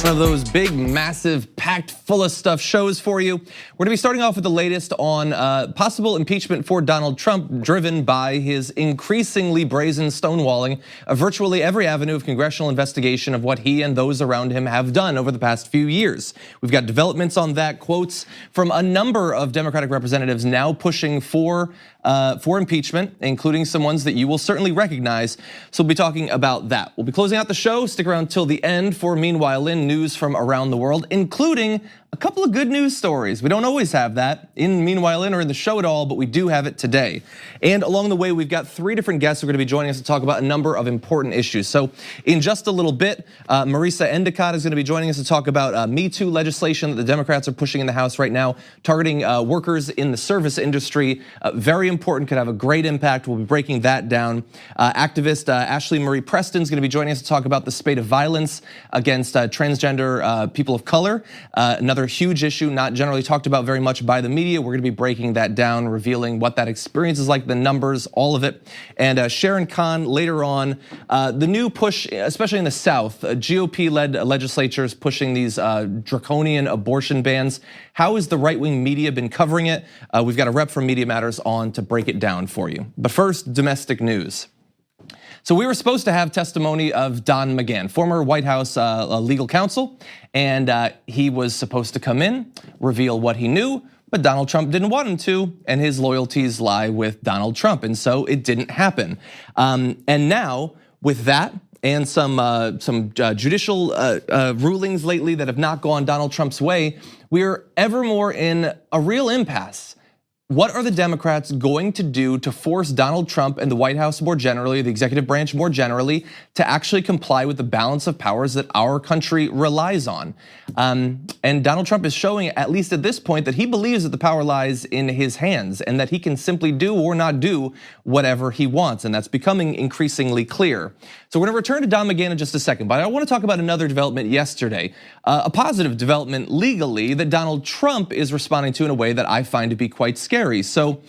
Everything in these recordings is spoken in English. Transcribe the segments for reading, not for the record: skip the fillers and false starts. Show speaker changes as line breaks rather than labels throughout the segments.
One of those big, massive, packed full of stuff shows for you. We're gonna be starting off with the latest on possible impeachment for Donald Trump, driven by his increasingly brazen stonewalling of virtually every avenue of congressional investigation of what he and those around him have done over the past few years. We've got developments on that, quotes from a number of Democratic representatives now pushing for impeachment, including some ones that you will certainly recognize. So we'll be talking about that. We'll be closing out the show. Stick around till the end for Meanwhile in news from around the world, including a couple of good news stories. We don't always have that in Meanwhile in or in the show at all, but we do have it today. And along the way, we've got 3 different guests who are gonna be joining us to talk about a number of important issues. So in just a little bit, Marisa Endicott is gonna be joining us to talk about Me Too legislation that the Democrats are pushing in the House right now, targeting workers in the service industry. Very important, could have a great impact. We'll be breaking that down. Activist Ashlee Marie Preston is gonna be joining us to talk about the spate of violence against transgender people of color. Another huge issue, not generally talked about very much by the media. We're gonna be breaking that down, revealing what that experience is like, the numbers, all of it. And Sharon, Kann later on, the new push, especially in the South, GOP-led legislatures pushing these draconian abortion bans. How has the right-wing media been covering it? We've got a rep from Media Matters on to break it down for you. But first, domestic news. So we were supposed to have testimony of Don McGahn, former White House legal counsel, and he was supposed to come in, reveal what he knew, but Donald Trump didn't want him to, and his loyalties lie with Donald Trump, and so it didn't happen. And now, with that, and some judicial rulings lately that have not gone Donald Trump's way, we're ever more in a real impasse. What are the Democrats going to do to force Donald Trump and the White House more generally, the executive branch more generally, to actually comply with the balance of powers that our country relies on? And Donald Trump is showing, at least at this point, that he believes that the power lies in his hands and that he can simply do or not do whatever he wants, and that's becoming increasingly clear. So we're gonna return to Don McGahn in just a second, but I wanna talk about another development yesterday, a positive development legally that Donald Trump is responding to in a way that I find to be quite scary. So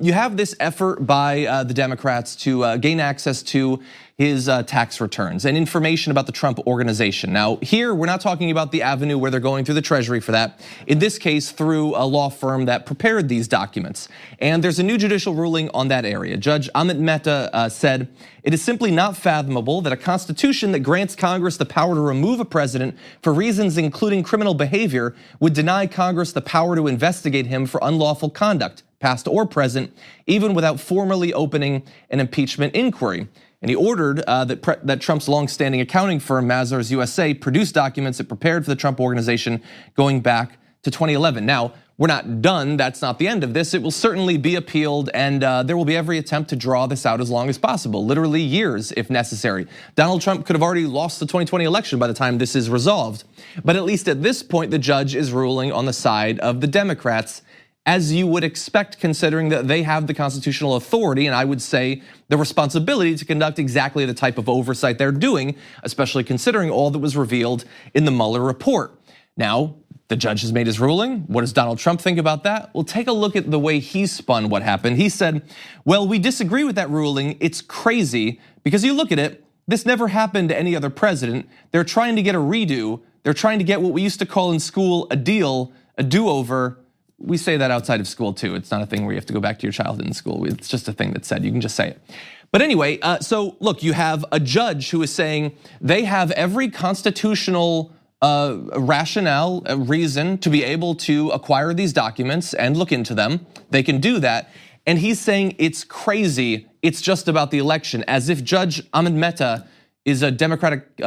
you have this effort by the Democrats to gain access to his tax returns and information about the Trump organization. Now here, we're not talking about the avenue where they're going through the Treasury for that. In this case, through a law firm that prepared these documents. And there's a new judicial ruling on that area. Judge Amit Mehta said, "It is simply not fathomable that a constitution that grants Congress the power to remove a president for reasons including criminal behavior would deny Congress the power to investigate him for unlawful conduct, past or present, even without formally opening an impeachment inquiry." And he ordered that Trump's longstanding accounting firm, Mazars USA, produce documents it prepared for the Trump organization going back to 2011. Now, we're not done, that's not the end of this. It will certainly be appealed, and there will be every attempt to draw this out as long as possible, literally years if necessary. Donald Trump could have already lost the 2020 election by the time this is resolved. But at least at this point, the judge is ruling on the side of the Democrats, as you would expect, considering that they have the constitutional authority, and I would say the responsibility to conduct exactly the type of oversight they're doing, especially considering all that was revealed in the Mueller report. Now, the judge has made his ruling. What does Donald Trump think about that? Well, take a look at the way he spun what happened. He said, well, we disagree with that ruling. It's crazy because you look at it, this never happened to any other president. They're trying to get a redo. They're trying to get what we used to call in school a deal, a do-over. We say that outside of school too. It's not a thing where you have to go back to your childhood in school. It's just a thing that's said, you can just say it. But anyway, so look, you have a judge who is saying they have every constitutional rationale, reason to be able to acquire these documents and look into them. They can do that. And he's saying it's crazy, it's just about the election, as if Judge Amit Mehta is a Democratic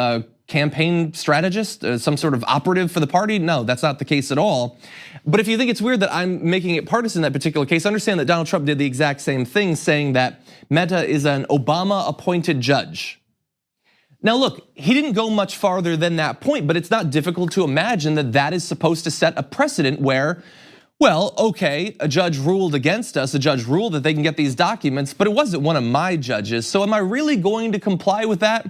campaign strategist, some sort of operative for the party. No, that's not the case at all. But if you think it's weird that I'm making it partisan in that particular case, understand that Donald Trump did the exact same thing, saying that Mehta is an Obama-appointed judge. Now look, he didn't go much farther than that point, but it's not difficult to imagine that that is supposed to set a precedent where, well, okay, a judge ruled against us, a judge ruled that they can get these documents, but it wasn't one of my judges, so am I really going to comply with that?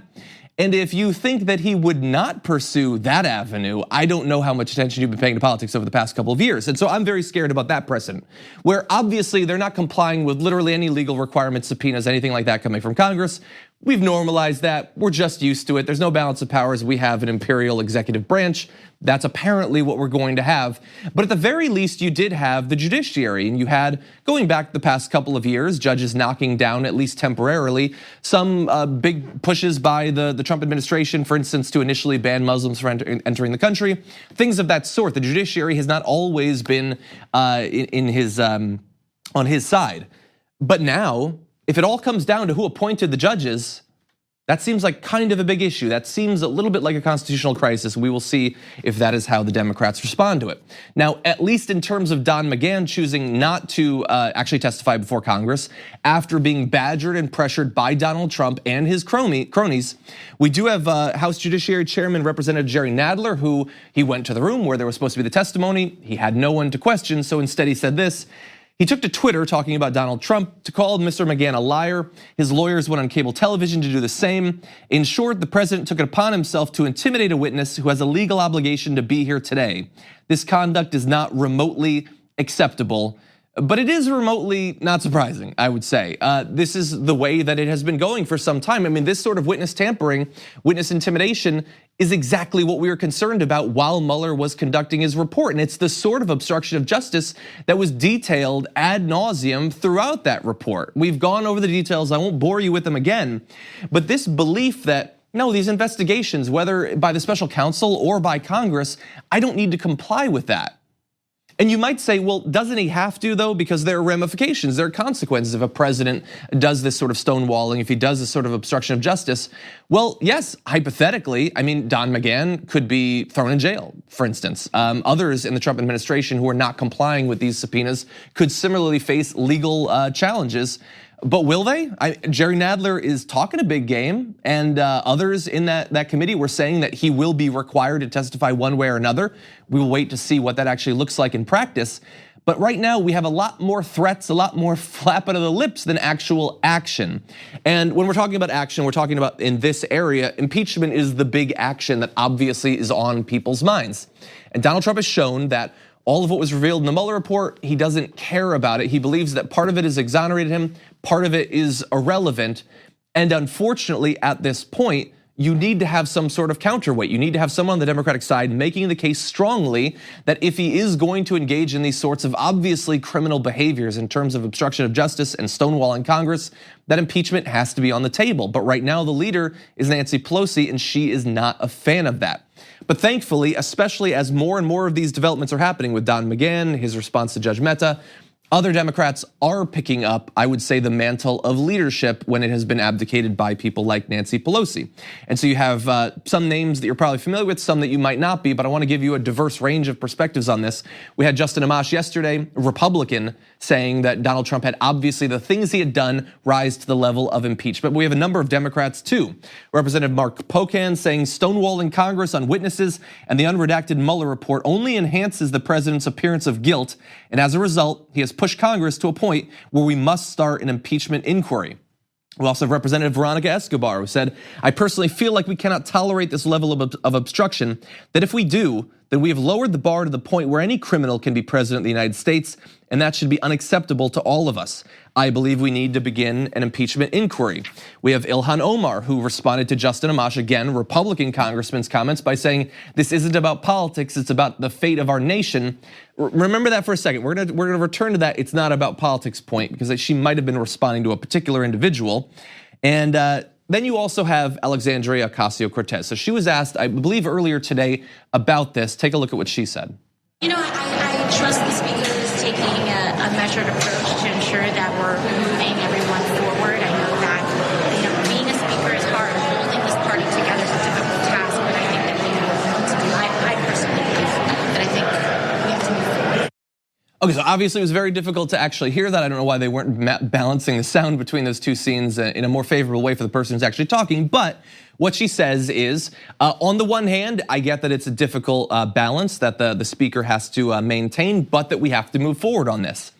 And if you think that he would not pursue that avenue, I don't know how much attention you've been paying to politics over the past couple of years. And so I'm very scared about that precedent, where obviously they're not complying with literally any legal requirements, subpoenas, anything like that coming from Congress. We've normalized that. We're just used to it. There's no balance of powers. We have an imperial executive branch. That's apparently what we're going to have. But at the very least, you did have the judiciary, and you had, going back the past couple of years, judges knocking down, at least temporarily, some big pushes by the Trump administration, for instance, to initially ban Muslims from entering the country. Things of that sort. The judiciary has not always been on his side. But now, if it all comes down to who appointed the judges, that seems like kind of a big issue. That seems a little bit like a constitutional crisis. We will see if that is how the Democrats respond to it. Now, at least in terms of Don McGahn choosing not to actually testify before Congress after being badgered and pressured by Donald Trump and his cronies, we do have House Judiciary Chairman Representative Jerry Nadler, who he went to the room where there was supposed to be the testimony. He had no one to question, so instead he said this. He took to Twitter talking about Donald Trump to call Mr. McGahn a liar. His lawyers went on cable television to do the same. In short, the president took it upon himself to intimidate a witness who has a legal obligation to be here today. This conduct is not remotely acceptable, but it is remotely not surprising, I would say. This is the way that it has been going for some time. I mean, this sort of witness tampering, witness intimidation is exactly what we were concerned about while Mueller was conducting his report. And it's the sort of obstruction of justice that was detailed ad nauseum throughout that report. We've gone over the details, I won't bore you with them again. But this belief that, no, these investigations, whether by the special counsel or by Congress, I don't need to comply with that. And you might say, well, doesn't he have to though? Because there are ramifications, there are consequences if a president does this sort of stonewalling, if he does this sort of obstruction of justice. Well, yes, hypothetically, I mean, Don McGahn could be thrown in jail, for instance. Others in the Trump administration who are not complying with these subpoenas could similarly face legal challenges. But will they? Jerry Nadler is talking a big game, and others in that committee were saying that he will be required to testify one way or another. We will wait to see what that actually looks like in practice. But right now we have a lot more threats, a lot more flapping of the lips than actual action. And when we're talking about action, we're talking about in this area, impeachment is the big action that obviously is on people's minds. And Donald Trump has shown that all of what was revealed in the Mueller report, he doesn't care about it. He believes that part of it has exonerated him, part of it is irrelevant. And unfortunately, at this point, you need to have some sort of counterweight. You need to have someone on the Democratic side making the case strongly that if he is going to engage in these sorts of obviously criminal behaviors in terms of obstruction of justice and stonewalling Congress, that impeachment has to be on the table. But right now, the leader is Nancy Pelosi, and she is not a fan of that. But thankfully, especially as more and more of these developments are happening with Don McGahn, his response to Judge Mehta, other Democrats are picking up, I would say, the mantle of leadership when it has been abdicated by people like Nancy Pelosi. And so you have some names that you're probably familiar with, some that you might not be, but I want to give you a diverse range of perspectives on this. We had Justin Amash yesterday, a Republican, saying that Donald Trump had obviously the things he had done rise to the level of impeachment. But we have a number of Democrats too. Representative Mark Pocan saying stonewalling Congress on witnesses and the unredacted Mueller report only enhances the president's appearance of guilt. And as a result, he has pushed Congress to a point where we must start an impeachment inquiry. We also have Representative Veronica Escobar, who said, I personally feel like we cannot tolerate this level of obstruction, that if we do, then we have lowered the bar to the point where any criminal can be president of the United States, and that should be unacceptable to all of us. I believe we need to begin an impeachment inquiry. We have Ilhan Omar, who responded to Justin Amash, again, Republican congressman's comments, by saying, this isn't about politics, it's about the fate of our nation. Remember that for a second. We're gonna return to that it's not about politics point, because she might have been responding to a particular individual. And then you also have Alexandria Ocasio-Cortez. So she was asked, I believe earlier today, about this. Take a look at what she said.
You know, I trust the speaker is taking a measured approach to ensure that we're moving everyone forward. I know that, being a speaker is hard. Holding this party together is a difficult task, but I think that we have to do. I personally believe that I think we have to move forward.
Okay, so obviously it was very difficult to actually hear that. I don't know why they weren't balancing the sound between those two scenes in a more favorable way for the person who's actually talking. But what she says is, on the one hand, I get that it's a difficult balance that the speaker has to maintain, but that we have to move forward on this.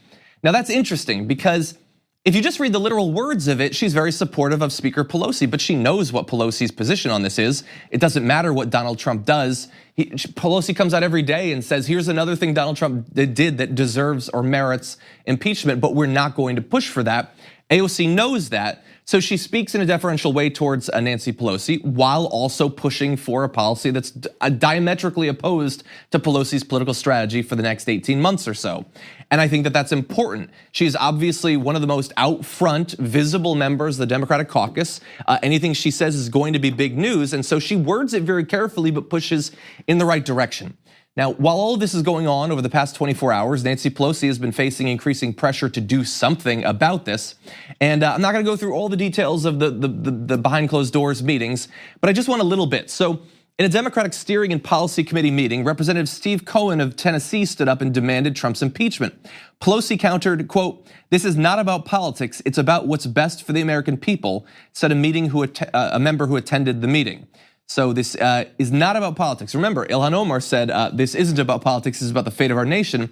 Now that's interesting, because if you just read the literal words of it, she's very supportive of Speaker Pelosi, but she knows what Pelosi's position on this is. It doesn't matter what Donald Trump does. Pelosi comes out every day and says, here's another thing Donald Trump did that deserves or merits impeachment, but we're not going to push for that. AOC knows that. So she speaks in a deferential way towards Nancy Pelosi while also pushing for a policy that's diametrically opposed to Pelosi's political strategy for the next 18 months or so. And I think that that's important. She's obviously one of the most out front, visible members of the Democratic caucus. Anything she says is going to be big news, and so she words it very carefully but pushes in the right direction. Now, while all of this is going on over the past 24 hours, Nancy Pelosi has been facing increasing pressure to do something about this. And I'm not gonna go through all the details of the behind closed doors meetings, but I just want a little bit. So in a Democratic Steering and Policy Committee meeting, Representative Steve Cohen of Tennessee stood up and demanded Trump's impeachment. Pelosi countered, quote, "This is not about politics, it's about what's best for the American people," said a member who attended the meeting. So this is not about politics. Remember, Ilhan Omar said this isn't about politics, this is about the fate of our nation.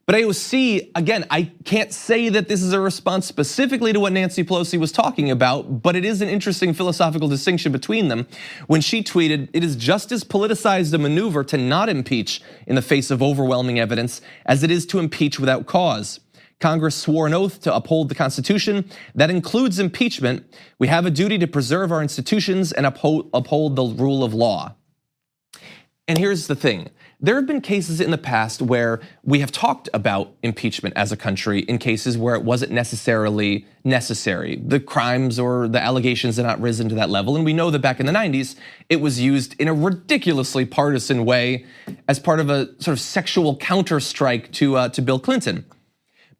But AOC, again, I can't say that this is a response specifically to what Nancy Pelosi was talking about, but it is an interesting philosophical distinction between them. When she tweeted, "It is just as politicized a maneuver to not impeach in the face of overwhelming evidence as it is to impeach without cause. Congress swore an oath to uphold the Constitution. That includes impeachment. We have a duty to preserve our institutions and uphold the rule of law." And here's the thing. There have been cases in the past where we have talked about impeachment as a country in cases where it wasn't necessarily necessary. The crimes or the allegations had not risen to that level. And we know that back in the 90s, it was used in a ridiculously partisan way as part of a sort of sexual counterstrike to Bill Clinton.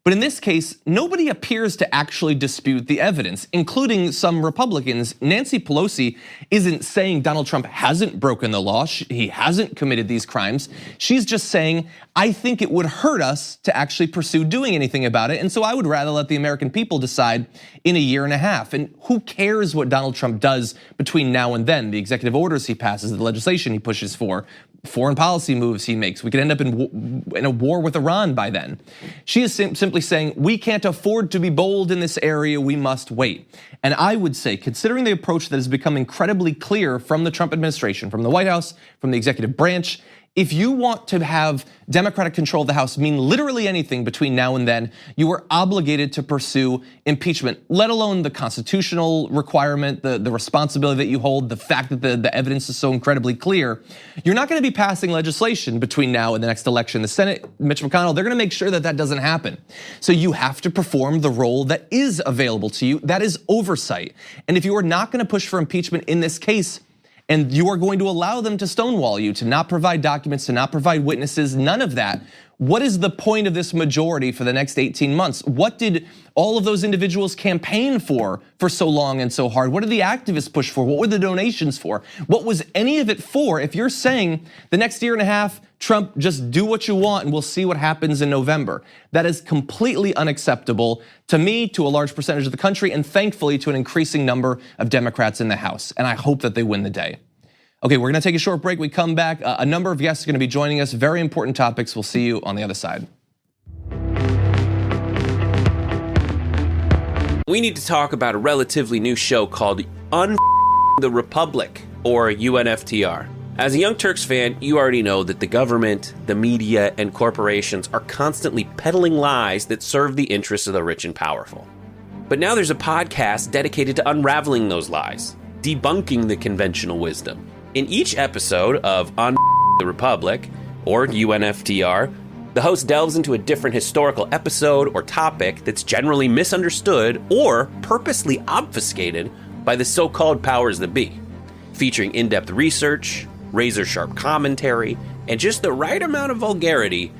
But in this case, nobody appears to actually dispute the evidence, including some Republicans. Nancy Pelosi isn't saying Donald Trump hasn't broken the law, he hasn't committed these crimes. She's just saying, I think it would hurt us to actually pursue doing anything about it. And so I would rather let the American people decide in a year and a half. And who cares what Donald Trump does between now and then? The executive orders he passes, the legislation he pushes for, foreign policy moves he makes. We could end up in a war with Iran by then. She is simply saying, we can't afford to be bold in this area, we must wait. And I would say, considering the approach that has become incredibly clear from the Trump administration, from the White House, from the executive branch, if you want to have Democratic control of the House mean literally anything between now and then, you are obligated to pursue impeachment, let alone the constitutional requirement, the responsibility that you hold, the fact that the evidence is so incredibly clear. You're not gonna be passing legislation between now and the next election. The Senate, Mitch McConnell, they're gonna make sure that that doesn't happen. So you have to perform the role that is available to you, that is oversight. And if you are not gonna push for impeachment in this case, and you are going to allow them to stonewall you, to not provide documents, to not provide witnesses, none of that. What is the point of this majority for the next 18 months? What did all of those individuals campaign for so long and so hard? What did the activists push for? What were the donations for? What was any of it for? If you're saying the next year and a half, Trump, just do what you want and we'll see what happens in November. That is completely unacceptable to me, to a large percentage of the country, and thankfully to an increasing number of Democrats in the House. And I hope that they win the day. Okay, we're gonna take a short break. We come back. A number of guests are gonna be joining us. Very important topics. We'll see you on the other side.
We need to talk about a relatively new show called the Republic, or UNFTR. As a Young Turks fan, you already know that the government, the media, and corporations are constantly peddling lies that serve the interests of the rich and powerful. But now there's a podcast dedicated to unraveling those lies, debunking the conventional wisdom. In each episode of the Republic, or UNFTR, the host delves into a different historical episode or topic that's generally misunderstood or purposely obfuscated by the so-called powers that be, featuring in-depth research, razor-sharp commentary, and just the right amount of vulgarity.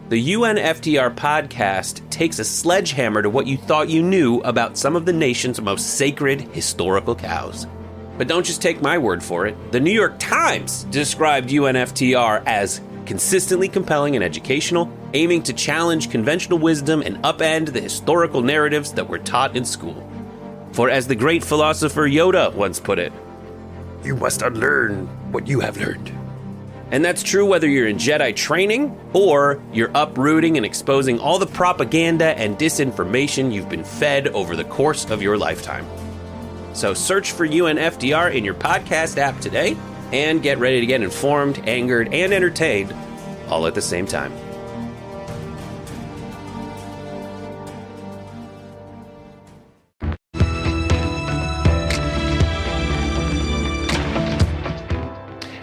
The UNFTR podcast takes a sledgehammer to what you thought you knew about some of the nation's most sacred historical cows. But don't just take my word for it. The New York Times described UNFTR as consistently compelling and educational, aiming to challenge conventional wisdom and upend the historical narratives that were taught in school. For as the great philosopher Yoda once put it, you must unlearn what you have learned. And that's true whether you're in Jedi training or you're uprooting and exposing all the propaganda and disinformation you've been fed over the course of your lifetime. So search for UNFTR in your podcast app today and get ready to get informed, angered, and entertained all at the same time.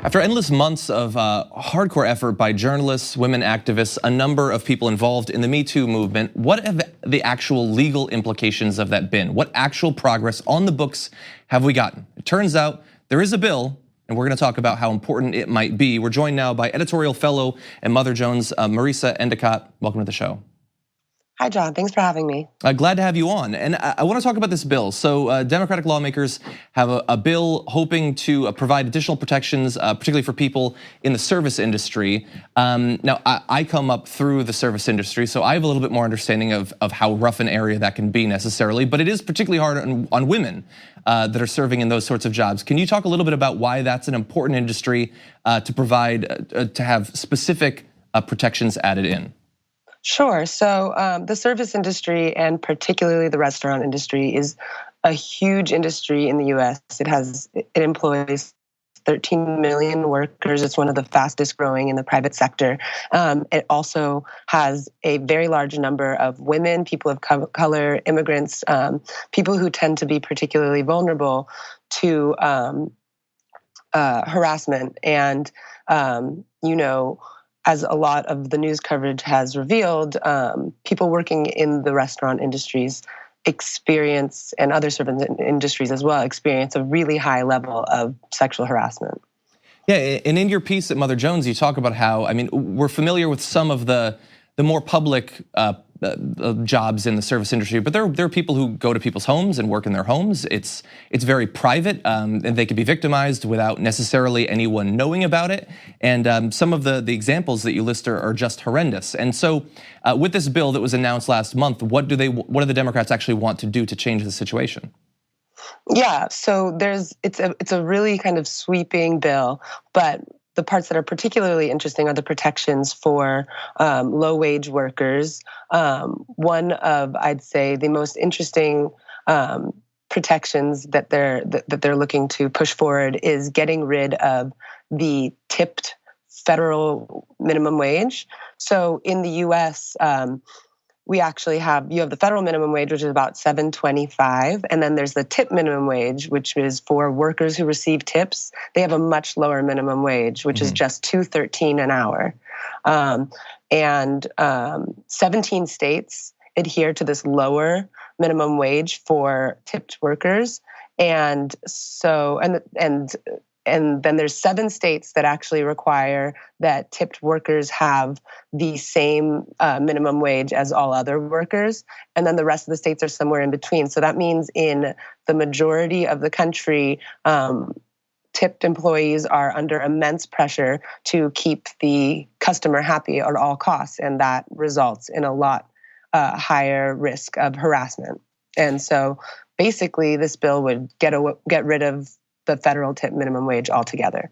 After endless months of hardcore effort by journalists, women activists, a number of people involved in the Me Too movement, what have the actual legal implications of that been? What actual progress on the books have we gotten? It turns out there is a bill, and we're gonna talk about how important it might be. We're joined now by editorial fellow and Mother Jones, Marisa Endicott. Welcome to the show.
Hi, John. Thanks for having me.
Glad to have you on. And I want to talk about this bill. So Democratic lawmakers have a bill hoping to provide additional protections, particularly for people in the service industry. Now, I come up through the service industry, so I have a little bit more understanding of how rough an area that can be necessarily, but it is particularly hard on women that are serving in those sorts of jobs. Can you talk a little bit about why that's an important industry to provide, to have specific protections added in?
Sure. So the service industry, and particularly the restaurant industry, is a huge industry in the US. It employs 13 million workers. It's one of the fastest growing in the private sector. It also has a very large number of women, people of color, immigrants, people who tend to be particularly vulnerable to harassment. And, as a lot of the news coverage has revealed, people working in the restaurant industries experience, and other service industries as well, experience a really high level of sexual harassment.
Yeah, and in your piece at Mother Jones, you talk about how, I mean, we're familiar with some of the more public jobs in the service industry, but there are people who go to people's homes and work in their homes. It's very private, and they can be victimized without necessarily anyone knowing about it. And some of the examples that you list are just horrendous. And so, with this bill that was announced last month, what do the Democrats actually want to do to change the situation?
Yeah, so it's a really kind of sweeping bill, but the parts that are particularly interesting are the protections for low-wage workers. One of, I'd say, the most interesting protections that they're looking to push forward is getting rid of the tipped federal minimum wage. So in the U.S., you have the federal minimum wage, which is about $7.25, and then there's the tip minimum wage, which is for workers who receive tips. They have a much lower minimum wage, which is just $2.13 an hour. And 17 states adhere to this lower minimum wage for tipped workers, and then there's 7 states that actually require that tipped workers have the same minimum wage as all other workers. And then the rest of the states are somewhere in between. So that means in the majority of the country, tipped employees are under immense pressure to keep the customer happy at all costs. And that results in a lot higher risk of harassment. And so basically this bill would get rid of the federal tip minimum wage altogether.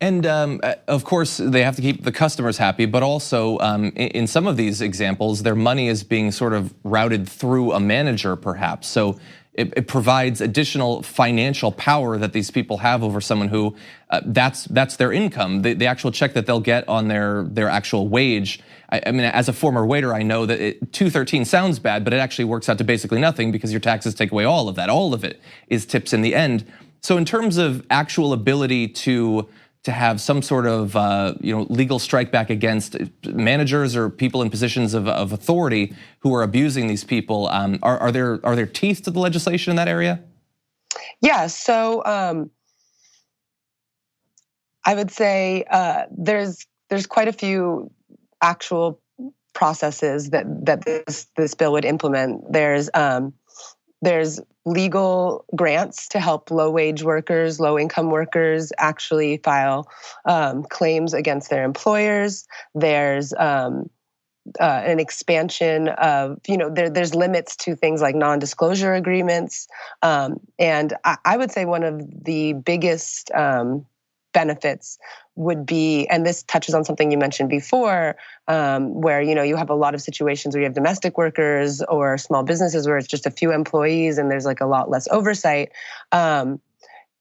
And of course, they have to keep the customers happy, but also in some of these examples, their money is being sort of routed through a manager, perhaps. So it provides additional financial power that these people have over someone who that's their income. The actual check that they'll get on their actual wage. I mean, as a former waiter, I know that $2.13 sounds bad, but it actually works out to basically nothing because your taxes take away all of that. All of it is tips in the end. So in terms of actual ability to have some sort of legal strike back against managers or people in positions of authority who are abusing these people, are there teeth to the legislation in that area?
Yeah, so I would say there's quite a few actual processes that this bill would implement. There's legal grants to help low-wage workers, low-income workers actually file claims against their employers. There's an expansion of, there's limits to things like non-disclosure agreements. And I would say one of the biggest benefits would be, and this touches on something you mentioned before, where you have a lot of situations where you have domestic workers or small businesses where it's just a few employees and there's like a lot less oversight.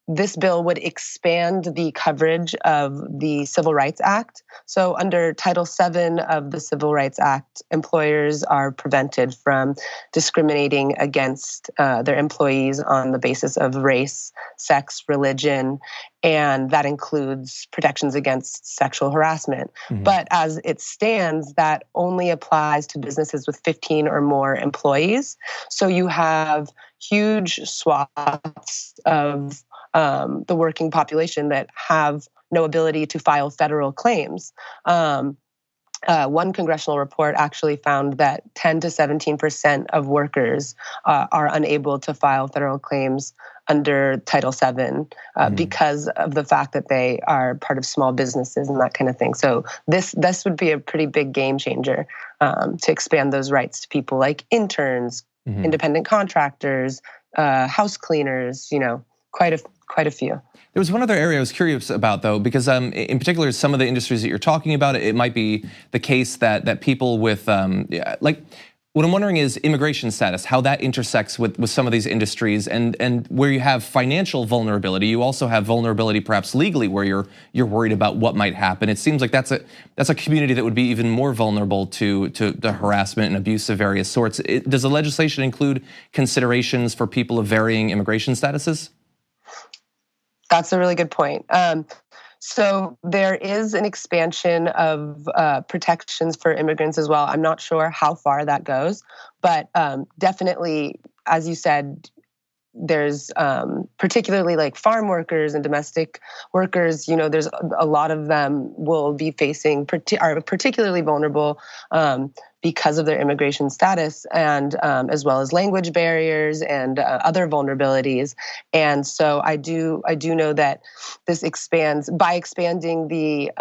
this bill would expand the coverage of the Civil Rights Act. So under Title VII of the Civil Rights Act, employers are prevented from discriminating against their employees on the basis of race, sex, religion, and that includes protections against sexual harassment. But as it stands, that only applies to businesses with 15 or more employees. So you have huge swaths of the working population that have no ability to file federal claims. One congressional report actually found that 10 to 17% of workers are unable to file federal claims under Title VII because of the fact that they are part of small businesses and that kind of thing. So this would be a pretty big game changer to expand those rights to people like interns, independent contractors, house cleaners, quite a few.
There was one other area I was curious about, though, because in particular, some of the industries that you're talking about, it might be the case that people with, like, what I'm wondering is immigration status, how that intersects with some of these industries, and where you have financial vulnerability, you also have vulnerability perhaps legally, where you're worried about what might happen. It seems like that's a community that would be even more vulnerable to the harassment and abuse of various sorts. Does the legislation include considerations for people of varying immigration statuses?
That's a really good point. So there is an expansion of protections for immigrants as well. I'm not sure how far that goes, but definitely, as you said, there's particularly like farm workers and domestic workers, there's a lot of them will be facing, are particularly vulnerable because of their immigration status, and as well as language barriers and other vulnerabilities. And so I do know that this expands by expanding the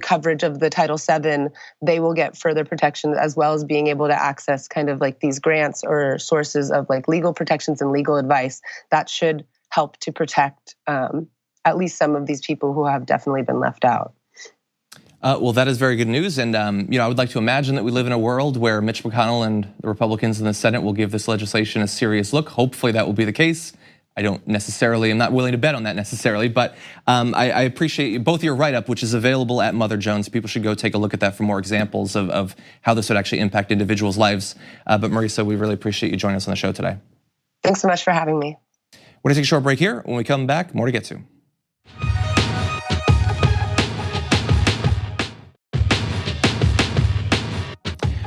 coverage of the Title VII, they will get further protection, as well as being able to access kind of like these grants or sources of like legal protections and legal advice that should help to protect at least some of these people who have definitely been left out.
Well, that is very good news, and I would like to imagine that we live in a world where Mitch McConnell and the Republicans in the Senate will give this legislation a serious look. Hopefully that will be the case. I'm not willing to bet on that necessarily, but I appreciate both your write-up, which is available at Mother Jones. People should go take a look at that for more examples of how this would actually impact individuals' lives. But Marisa, we really appreciate you joining us on the show today.
Thanks so much for having me.
We're gonna take a short break here. When we come back, more to get to.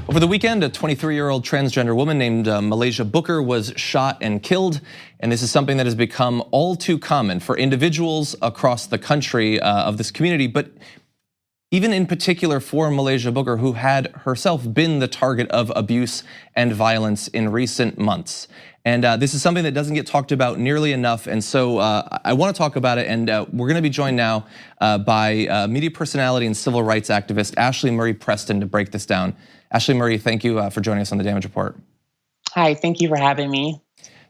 Over the weekend, a 23-year-old transgender woman named Muhlaysia Booker was shot and killed. And this is something that has become all too common for individuals across the country of this community, but even in particular for Muhlaysia Booker, who had herself been the target of abuse and violence in recent months. And this is something that doesn't get talked about nearly enough. And so I want to talk about it. And we're going to be joined now by media personality and civil rights activist Ashlee Marie Preston to break this down. Ashlee Marie, thank you for joining us on the Damage Report.
Hi, thank you for having me.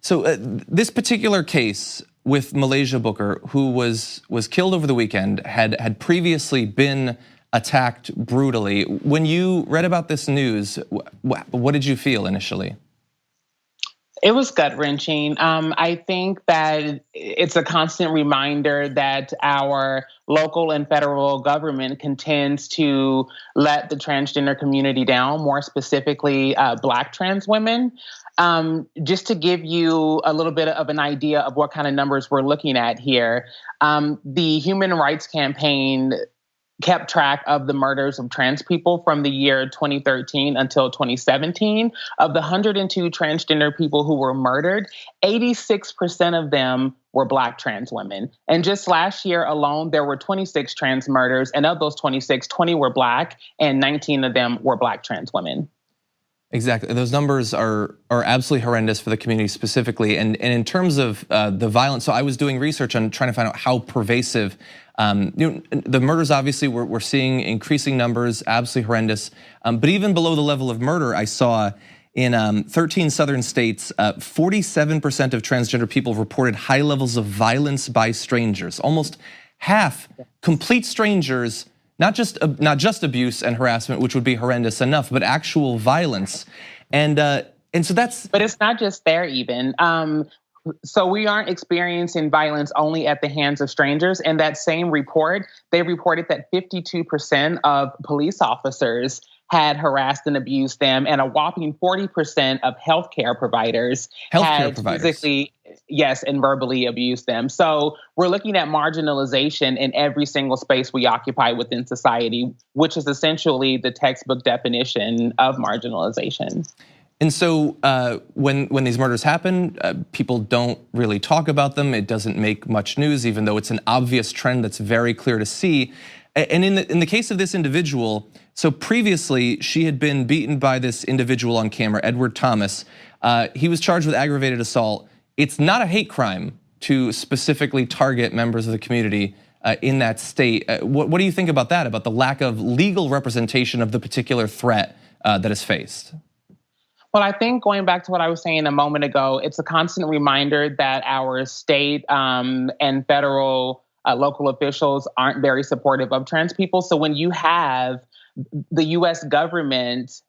So this particular case with Muhlaysia Booker, who was killed over the weekend, had previously been attacked brutally. When you read about this news, what did you feel initially?
It was gut-wrenching. I think that it's a constant reminder that our local and federal government contends to let the transgender community down, more specifically Black trans women. Just to give you a little bit of an idea of what kind of numbers we're looking at here, the Human Rights Campaign kept track of the murders of trans people from the year 2013 until 2017. Of the 102 transgender people who were murdered, 86% of them were Black trans women. And just last year alone, there were 26 trans murders. And of those 26, 20 were Black and 19 of them were Black trans women.
Exactly, those numbers are absolutely horrendous for the community specifically. And in terms of the violence, so I was doing research on trying to find out how pervasive, the murders obviously we're seeing increasing numbers, absolutely horrendous. But even below the level of murder, I saw in 13 southern states, 47% of transgender people reported high levels of violence by strangers. Almost half complete strangers. Not just abuse and harassment, which would be horrendous enough, but actual violence. And And so that's...
But it's not just there even. So we aren't experiencing violence only at the hands of strangers. In that same report, they reported that 52% of police officers had harassed and abused them, and a whopping 40% of healthcare providers had physically, yes, and verbally abused them. So we're looking at marginalization in every single space we occupy within society, which is essentially the textbook definition of marginalization.
And so when these murders happen, people don't really talk about them. It doesn't make much news, even though it's an obvious trend that's very clear to see. And in the case of this individual, so previously she had been beaten by this individual on camera, Edward Thomas. He was charged with aggravated assault. It's not a hate crime to specifically target members of the community in that state. What do you think about that, about the lack of legal representation of the particular threat that is faced?
Well, I think going back to what I was saying a moment ago, it's a constant reminder that our state and federal local officials aren't very supportive of trans people. So when you have the US government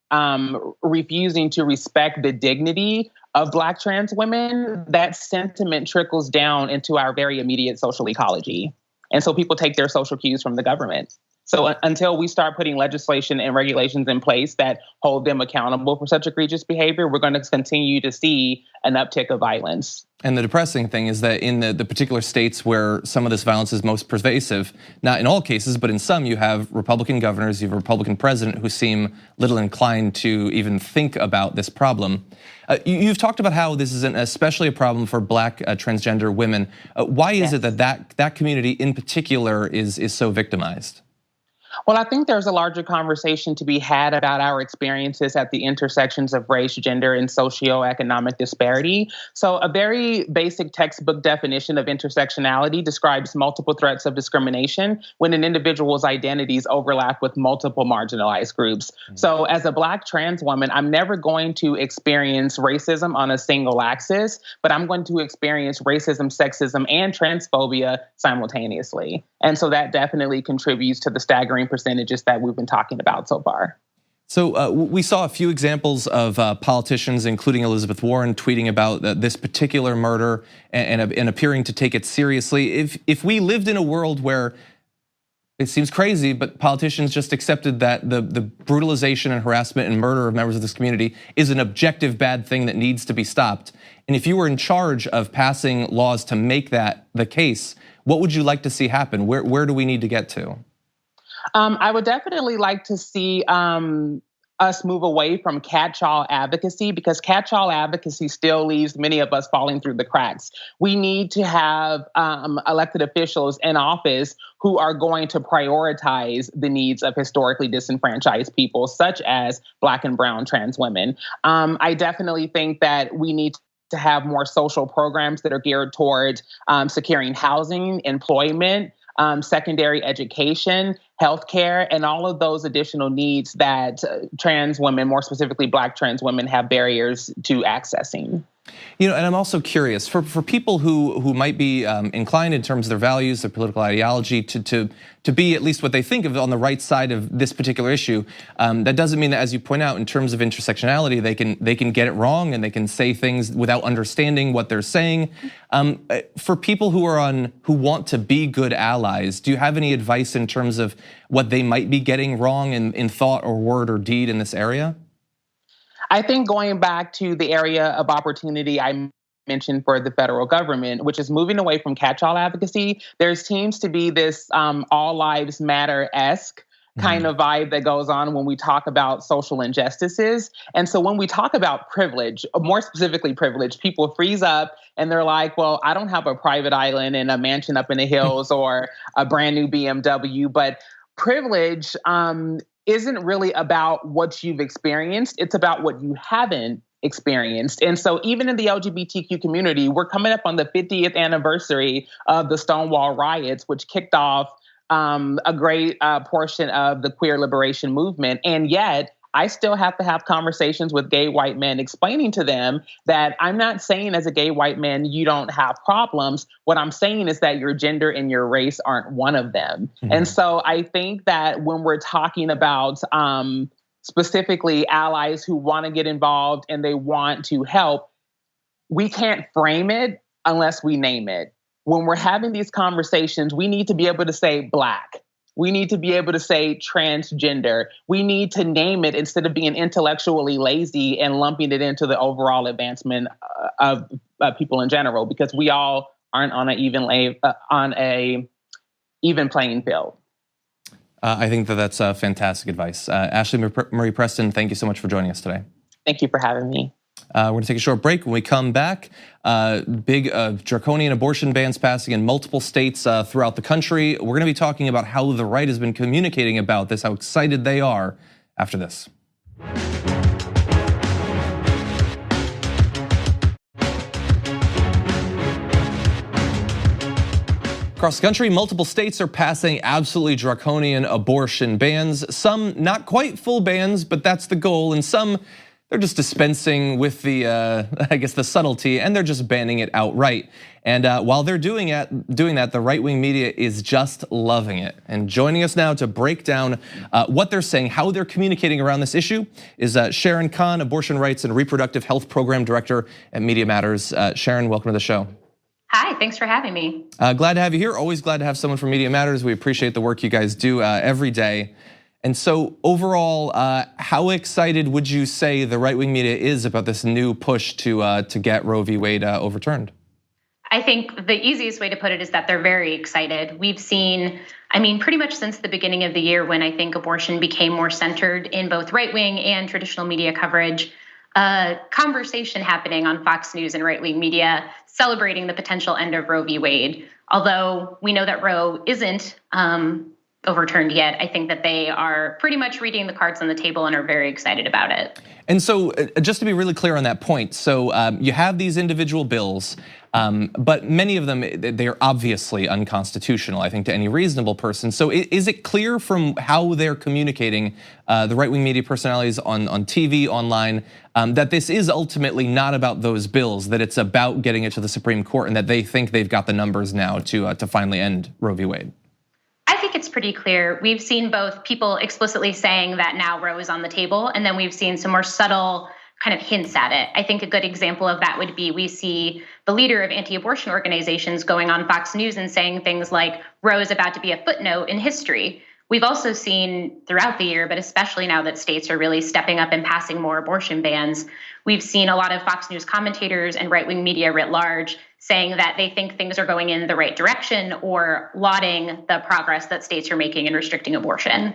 refusing to respect the dignity of Black trans women, that sentiment trickles down into our very immediate social ecology. And so people take their social cues from the government. So until we start putting legislation and regulations in place that hold them accountable for such egregious behavior, we're going to continue to see an uptick of violence.
And the depressing thing is that in the particular states where some of this violence is most pervasive, not in all cases, but in some, you have Republican governors, you have a Republican president who seem little inclined to even think about this problem. You've talked about how this is especially a problem for Black transgender women. Why is it that community in particular is so victimized?
Well, I think there's a larger conversation to be had about our experiences at the intersections of race, gender, and socioeconomic disparity. So a very basic textbook definition of intersectionality describes multiple threats of discrimination when an individual's identities overlap with multiple marginalized groups. So as a Black trans woman, I'm never going to experience racism on a single axis, but I'm going to experience racism, sexism, and transphobia simultaneously. And so that definitely contributes to the staggering percentages that we've been talking about so far.
So we saw a few examples of politicians, including Elizabeth Warren, tweeting about this particular murder and appearing to take it seriously. If we lived in a world where, it seems crazy, but politicians just accepted that the brutalization and harassment and murder of members of this community is an objective bad thing that needs to be stopped. And if you were in charge of passing laws to make that the case, what would you like to see happen? Where do we need to get to?
I would definitely like to see us move away from catch-all advocacy, because catch-all advocacy still leaves many of us falling through the cracks. We need to have elected officials in office who are going to prioritize the needs of historically disenfranchised people, such as Black and brown trans women. I definitely think that we need to have more social programs that are geared toward securing housing, employment, secondary education, healthcare, and all of those additional needs that trans women, more specifically Black trans women, have barriers to accessing.
You know, and I'm also curious for people who might be inclined in terms of their values, their political ideology, to be at least what they think of on the right side of this particular issue. That doesn't mean that, as you point out, in terms of intersectionality, they can get it wrong and they can say things without understanding what they're saying. For people who want to be good allies, do you have any advice in terms of what they might be getting wrong in thought or word or deed in this area?
I think going back to the area of opportunity I mentioned for the federal government, which is moving away from catch-all advocacy, there seems to be this all lives matter-esque kind of vibe that goes on when we talk about social injustices. And so when we talk about privilege, more specifically privilege, people freeze up and they're like, well, I don't have a private island and a mansion up in the hills or a brand new BMW, but privilege isn't really about what you've experienced. It's about what you haven't experienced. And so even in the LGBTQ community, we're coming up on the 50th anniversary of the Stonewall riots, which kicked off a great portion of the queer liberation movement. And yet I still have to have conversations with gay white men explaining to them that I'm not saying as a gay white man, you don't have problems. What I'm saying is that your gender and your race aren't one of them. And so I think that when we're talking about specifically allies who want to get involved and they want to help, we can't frame it unless we name it. When we're having these conversations, we need to be able to say Black. We need to be able to say transgender. We need to name it instead of being intellectually lazy and lumping it into the overall advancement of people in general, because we all aren't on a even playing field.
I think that's fantastic advice. Ashlee Marie Preston, thank you so much for joining us today.
Thank you for having me.
We're gonna take a short break. When we come back, big draconian abortion bans passing in multiple states throughout the country. We're gonna be talking about how the right has been communicating about this, how excited they are after this. Across the country, multiple states are passing absolutely draconian abortion bans. Some not quite full bans, but that's the goal. And some, they're just dispensing with the, I guess, the subtlety, and they're just banning it outright. And while they're doing that, the right-wing media is just loving it. And joining us now to break down what they're saying, how they're communicating around this issue, is Sharon, Kann, Abortion Rights and Reproductive Health Program Director at Media Matters. Sharon, welcome to the show.
Hi, thanks for having me.
Glad to have you here. Always glad to have someone from Media Matters. We appreciate the work you guys do every day. And so overall, how excited would you say the right-wing media is about this new push to get Roe v. Wade overturned?
I think the easiest way to put it is that they're very excited. We've seen, pretty much since the beginning of the year, when I think abortion became more centered in both right-wing and traditional media coverage, a conversation happening on Fox News and right-wing media celebrating the potential end of Roe v. Wade. Although we know that Roe isn't overturned yet, I think that they are pretty much reading the cards on the table and are very excited about it.
And so just to be really clear on that point, so you have these individual bills, but many of them, they are obviously unconstitutional, I think, to any reasonable person. So is it clear from how they're communicating, the right-wing media personalities on TV, online, that this is ultimately not about those bills, that it's about getting it to the Supreme Court, and that they think they've got the numbers now to finally end Roe v. Wade?
I think it's pretty clear. We've seen both people explicitly saying that now Roe is on the table, and then we've seen some more subtle kind of hints at it. I think a good example of that would be we see the leader of anti-abortion organizations going on Fox News and saying things like Roe is about to be a footnote in history. We've also seen throughout the year, but especially now that states are really stepping up and passing more abortion bans, we've seen a lot of Fox News commentators and right-wing media writ large saying that they think things are going in the right direction or lauding the progress that states are making in restricting abortion.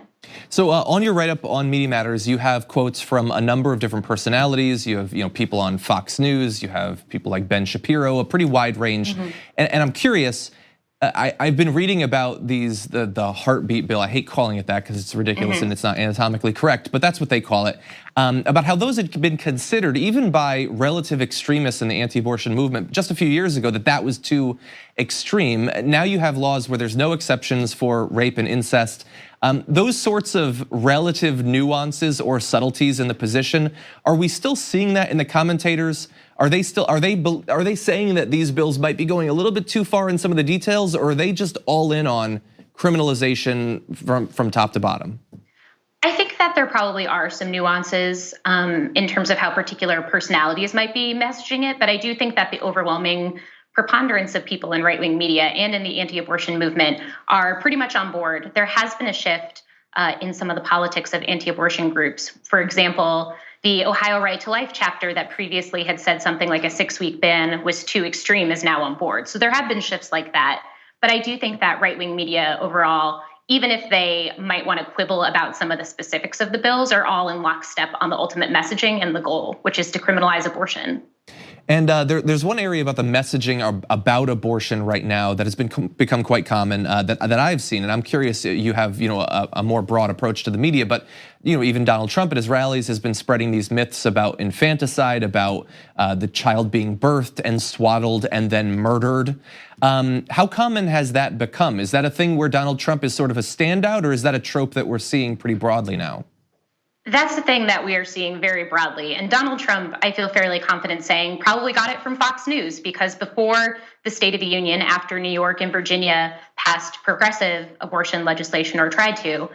So on your write-up on Media Matters, you have quotes from a number of different personalities. You have people on Fox News, you have people like Ben Shapiro, a pretty wide range. And I'm curious, I've been reading about the heartbeat bill. I hate calling it that because it's ridiculous and it's not anatomically correct, but that's what they call it. About how those had been considered, even by relative extremists in the anti-abortion movement just a few years ago, that was too extreme. Now you have laws where there's no exceptions for rape and incest. Those sorts of relative nuances or subtleties in the position, are we still seeing that in the commentators? Are they saying that these bills might be going a little bit too far in some of the details, or are they just all in on criminalization from top to bottom?
I think that there probably are some nuances in terms of how particular personalities might be messaging it, but I do think that the overwhelming preponderance of people in right-wing media and in the anti-abortion movement are pretty much on board. There has been a shift in some of the politics of anti-abortion groups. For example, the Ohio Right to Life chapter that previously had said something like a 6-week ban was too extreme is now on board. So there have been shifts like that. But I do think that right-wing media overall, even if they might want to quibble about some of the specifics of the bills, are all in lockstep on the ultimate messaging and the goal, which is to criminalize abortion.
And there's one area about the messaging about abortion right now that has become quite common that I've seen, and I'm curious. You have a more broad approach to the media, but even Donald Trump at his rallies has been spreading these myths about infanticide, about the child being birthed and swaddled and then murdered. How common has that become? Is that a thing where Donald Trump is sort of a standout, or is that a trope that we're seeing pretty broadly now?
That's the thing that we are seeing very broadly. And Donald Trump, I feel fairly confident saying, probably got it from Fox News, because before the State of the Union, after New York and Virginia passed progressive abortion legislation or tried to,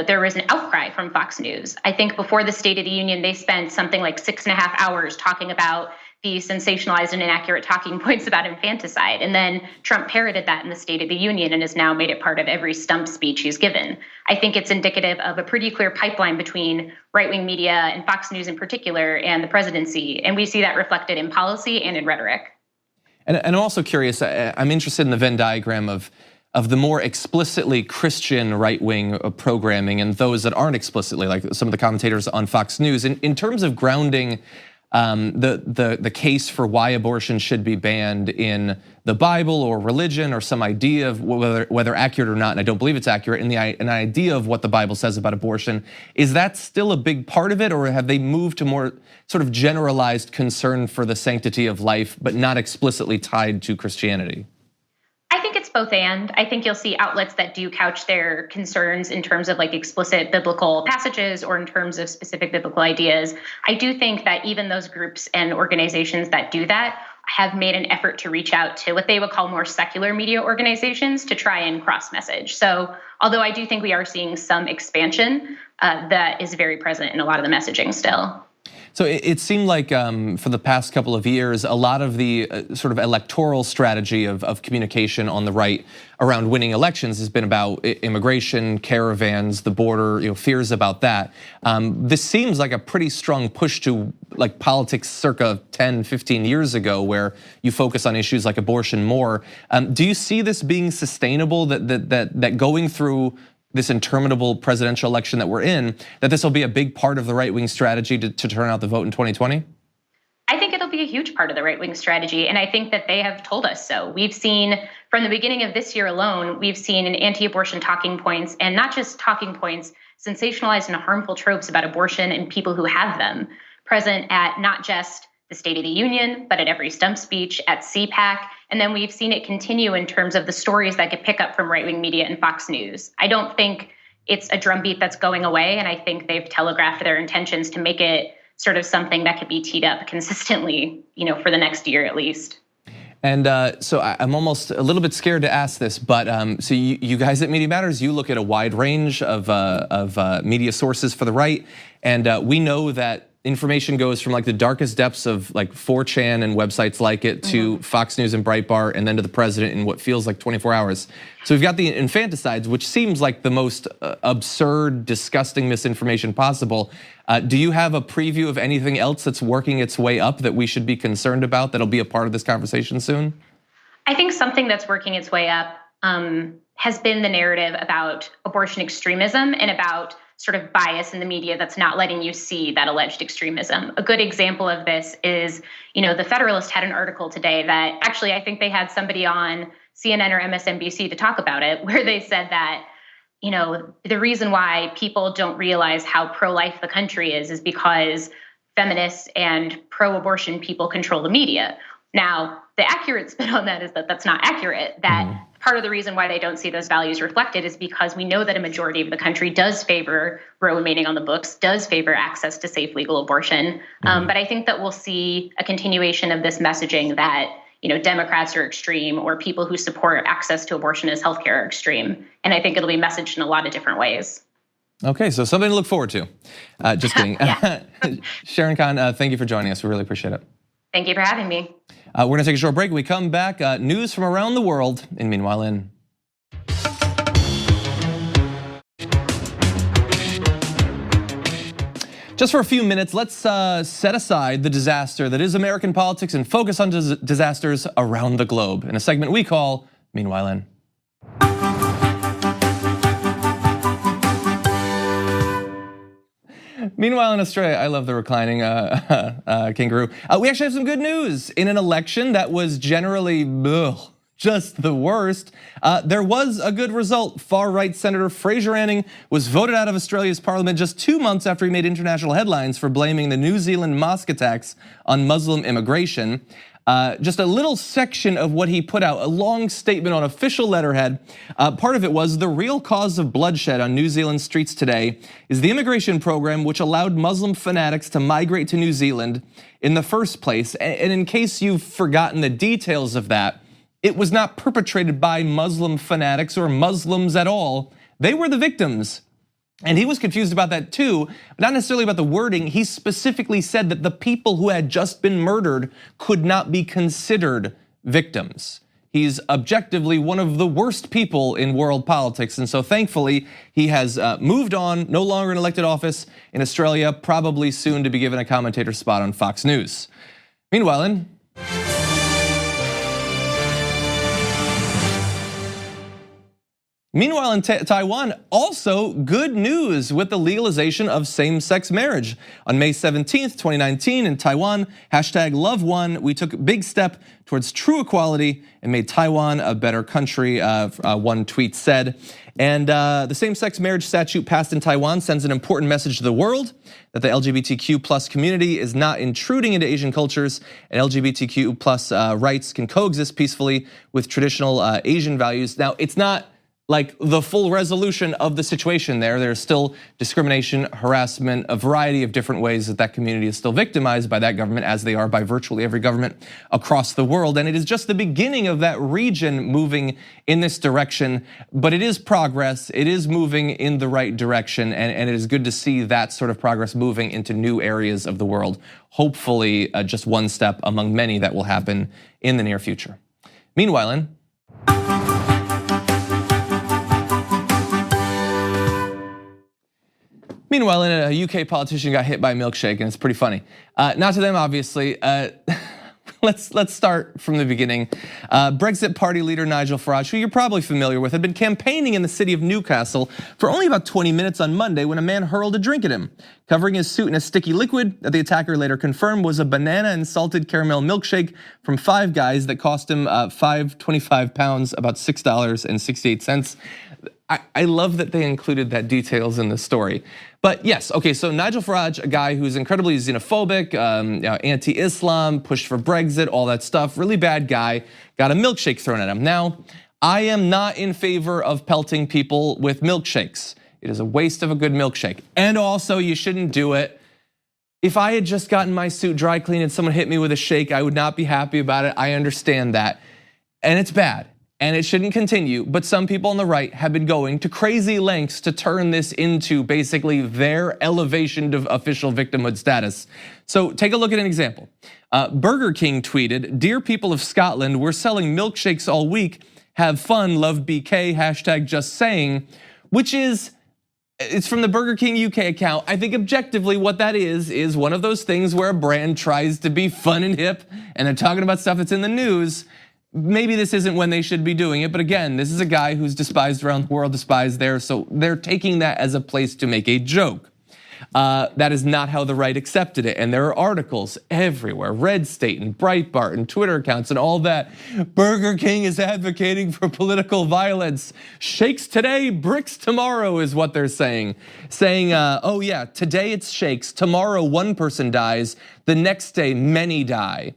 there was an outcry from Fox News. I think before the State of the Union, they spent something like 6.5 hours talking about the sensationalized and inaccurate talking points about infanticide. And then Trump parroted that in the State of the Union and has now made it part of every stump speech he's given. I think it's indicative of a pretty clear pipeline between right-wing media and Fox News in particular and the presidency. And we see that reflected in policy and in rhetoric.
And I'm also curious, I'm interested in the Venn diagram of the more explicitly Christian right-wing programming and those that aren't explicitly, like some of the commentators on Fox News. In terms of grounding the case for why abortion should be banned in the Bible or religion or some idea of whether accurate or not, and I don't believe it's accurate, and an idea of what the Bible says about abortion, is that still a big part of it, or have they moved to more sort of generalized concern for the sanctity of life, but not explicitly tied to Christianity?
I think it's both and. I think you'll see outlets that do couch their concerns in terms of like explicit biblical passages or in terms of specific biblical ideas. I do think that even those groups and organizations that do that have made an effort to reach out to what they would call more secular media organizations to try and cross-message. So although I do think we are seeing some expansion, that is very present in a lot of the messaging still.
So it seemed like for the past couple of years, a lot of the sort of electoral strategy of communication on the right around winning elections has been about immigration, caravans, the border, fears about that. This seems like a pretty strong push to like politics circa 10, 15 years ago, where you focus on issues like abortion more. Do you see this being sustainable, that going through this interminable presidential election that we're in, that this will be a big part of the right-wing strategy to turn out the vote in 2020?
I think it'll be a huge part of the right-wing strategy, and I think that they have told us so. We've seen from the beginning of this year alone, we've seen an anti-abortion talking points, and not just talking points, sensationalized and harmful tropes about abortion and people who have them, present at not just the State of the Union, but at every stump speech, at CPAC. And then we've seen it continue in terms of the stories that get picked up from right-wing media and Fox News. I don't think it's a drumbeat that's going away. And I think they've telegraphed their intentions to make it sort of something that could be teed up consistently, for the next year at least.
And so I'm almost a little bit scared to ask this, but so you guys at Media Matters, you look at a wide range of media sources for the right. And we know that information goes from like the darkest depths of like 4chan and websites like it to Fox News and Breitbart, and then to the president in what feels like 24 hours. So we've got the infanticides, which seems like the most absurd, disgusting misinformation possible. Do you have a preview of anything else that's working its way up that we should be concerned about that'll be a part of this conversation soon?
I think something that's working its way up has been the narrative about abortion extremism and about sort of bias in the media that's not letting you see that alleged extremism. A good example of this is, the Federalist had an article today that actually I think they had somebody on CNN or MSNBC to talk about it, where they said that, the reason why people don't realize how pro-life the country is because feminists and pro-abortion people control the media. Now, the accurate spin on that is that that's not accurate, that part of the reason why they don't see those values reflected is because we know that a majority of the country does favor Roe remaining on the books, does favor access to safe legal abortion. But I think that we'll see a continuation of this messaging that, Democrats are extreme or people who support access to abortion as healthcare are extreme. And I think it'll be messaged in a lot of different ways.
Okay, so something to look forward to. Just kidding. Sharon, Kann, thank you for joining us. We really appreciate it.
Thank you for having me.
We're gonna take a short break. When we come back, news from around the world in Meanwhile In. Just for a few minutes, let's set aside the disaster that is American politics and focus on disasters around the globe in a segment we call Meanwhile In. Meanwhile in Australia, I love the reclining kangaroo. We actually have some good news. In an election that was generally just the worst, there was a good result. Far-right Senator Fraser Anning was voted out of Australia's parliament just 2 months after he made international headlines for blaming the New Zealand mosque attacks on Muslim immigration. Just a little section of what he put out, a long statement on official letterhead. Part of it was the real cause of bloodshed on New Zealand streets today is the immigration program which allowed Muslim fanatics to migrate to New Zealand in the first place. And in case you've forgotten the details of that, it was not perpetrated by Muslim fanatics or Muslims at all. They were the victims. And he was confused about that too, not necessarily about the wording. He specifically said that the people who had just been murdered could not be considered victims. He's objectively one of the worst people in world politics. And so thankfully, he has moved on, no longer in elected office in Australia, probably soon to be given a commentator spot on Fox News. Meanwhile, in Taiwan, also good news with the legalization of same-sex marriage. On May 17th, 2019 in Taiwan, #LoveOne, we took a big step towards true equality and made Taiwan a better country, one tweet said. And the same-sex marriage statute passed in Taiwan sends an important message to the world that the LGBTQ+ community is not intruding into Asian cultures, and LGBTQ+ rights can coexist peacefully with traditional Asian values. Now, it's not like the full resolution of the situation there. There's still discrimination, harassment, a variety of different ways that community is still victimized by that government, as they are by virtually every government across the world. And it is just the beginning of that region moving in this direction, but it is progress. It is moving in the right direction, and it is good to see that sort of progress moving into new areas of the world. Hopefully, just one step among many that will happen in the near future. Meanwhile, a UK politician got hit by a milkshake, and it's pretty funny. Not to them, obviously. Let's start from the beginning. Brexit Party leader Nigel Farage, who you're probably familiar with, had been campaigning in the city of Newcastle for only about 20 minutes on Monday when a man hurled a drink at him, covering his suit in a sticky liquid that the attacker later confirmed was a banana and salted caramel milkshake from Five Guys that cost him £25, about $6.68. I love that they included that details in the story. But yes, okay, so Nigel Farage, a guy who's incredibly xenophobic, anti-Islam, pushed for Brexit, all that stuff, really bad guy, got a milkshake thrown at him. Now, I am not in favor of pelting people with milkshakes. It is a waste of a good milkshake. And also, you shouldn't do it. If I had just gotten my suit dry cleaned and someone hit me with a shake, I would not be happy about it. I understand that. And it's bad. And it shouldn't continue, but some people on the right have been going to crazy lengths to turn this into basically their elevation to official victimhood status. So take a look at an example. Burger King tweeted, "Dear people of Scotland, we're selling milkshakes all week. Have fun, love BK, #JustSaying," which is, it's from the Burger King UK account. I think objectively what that is one of those things where a brand tries to be fun and hip, and they're talking about stuff that's in the news. Maybe this isn't when they should be doing it, but again, this is a guy who's despised around the world, despised there, so they're taking that as a place to make a joke. That is not how the right accepted it, and there are articles everywhere, Red State and Breitbart and Twitter accounts and all that. Burger King is advocating for political violence. Shakes today, bricks tomorrow is what they're saying. Saying, oh yeah, today it's shakes, tomorrow one person dies, the next day many die.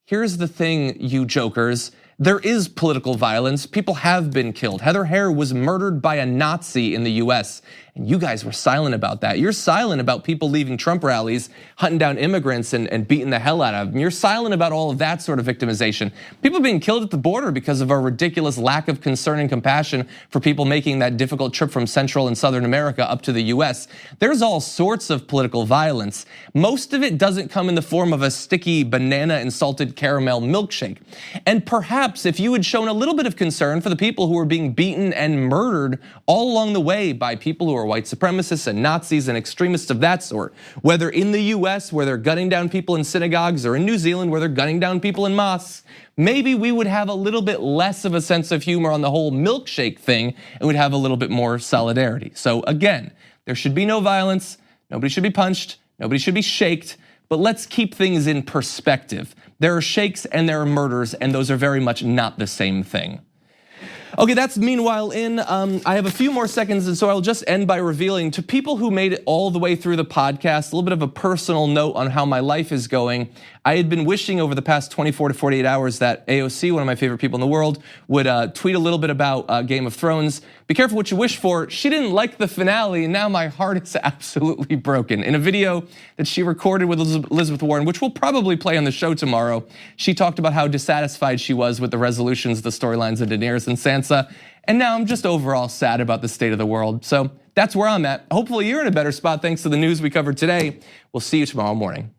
Here's the thing, you jokers. There is political violence. People have been killed. Heather Heyer was murdered by a Nazi in the US, and you guys were silent about that. You're silent about people leaving Trump rallies, hunting down immigrants and beating the hell out of them. You're silent about all of that sort of victimization. People being killed at the border because of our ridiculous lack of concern and compassion for people making that difficult trip from Central and Southern America up to the US. There's all sorts of political violence. Most of it doesn't come in the form of a sticky banana and salted caramel milkshake. And perhaps if you had shown a little bit of concern for the people who were being beaten and murdered all along the way by people who are white supremacists and Nazis and extremists of that sort, whether in the US where they're gunning down people in synagogues or in New Zealand where they're gunning down people in mosques, maybe we would have a little bit less of a sense of humor on the whole milkshake thing and would have a little bit more solidarity. So again, there should be no violence, nobody should be punched, nobody should be shaked, but let's keep things in perspective. There are shakes and there are murders, and those are very much not the same thing. Okay, that's meanwhile in. I have a few more seconds, and so I'll just end by revealing to people who made it all the way through the podcast, a little bit of a personal note on how my life is going. I had been wishing over the past 24 to 48 hours that AOC, one of my favorite people in the world, would tweet a little bit about Game of Thrones. Be careful what you wish for. She didn't like the finale, and now my heart is absolutely broken. In a video that she recorded with Elizabeth Warren, which we'll probably play on the show tomorrow, she talked about how dissatisfied she was with the resolutions, the storylines of Daenerys and Sansa. And now I'm just overall sad about the state of the world. So That's where I'm at. Hopefully you're in a better spot thanks to the news we covered today. We'll see you tomorrow morning.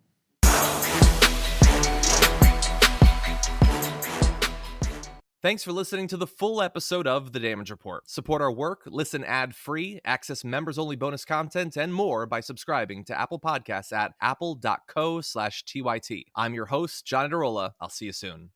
Thanks for listening to the full episode of The Damage Report. Support our work, listen ad-free, access members-only bonus content, and more by subscribing to Apple Podcasts at apple.co/TYT. I'm your host, John Adarola. I'll see you soon.